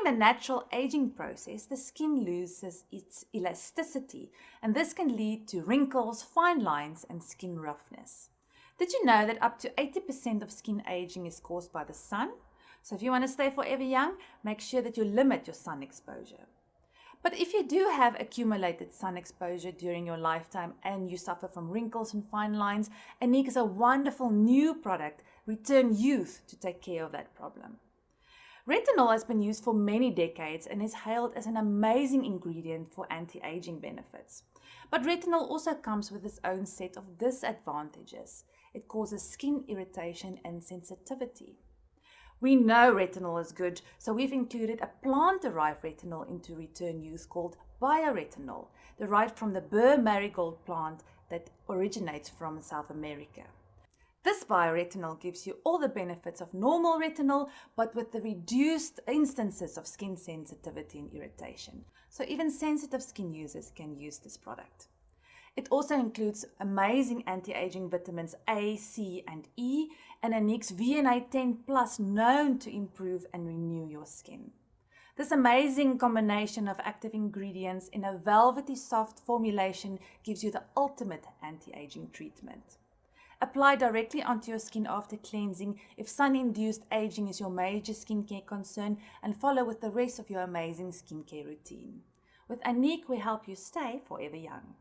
During the natural aging process, the skin loses its elasticity, and this can lead to wrinkles, fine lines, and skin roughness. Did you know that up to 80% of skin aging is caused by the sun? So if you want to stay forever young, make sure that you limit your sun exposure. But if you do have accumulated sun exposure during your lifetime and you suffer from wrinkles and fine lines, Annique is a wonderful new product, Returnyouth, to take care of that problem. Retinol has been used for many decades and is hailed as an amazing ingredient for anti-aging benefits. But retinol also comes with its own set of disadvantages. It causes skin irritation and sensitivity. We know retinol is good, so we've included a plant-derived retinol into Returnyouth called Bio-Retinol, derived from the burr marigold plant that originates from South America. This Bio-Retinol gives you all the benefits of normal retinol, but with the reduced instances of skin sensitivity and irritation. So even sensitive skin users can use this product. It also includes amazing anti-aging vitamins A, C, and E, and Annique's VNA 10+, known to improve and renew your skin. This amazing combination of active ingredients in a velvety soft formulation gives you the ultimate anti-aging treatment. Apply directly onto your skin after cleansing if sun-induced aging is your major skincare concern, and follow with the rest of your amazing skincare routine. With Annique, we help you stay forever young.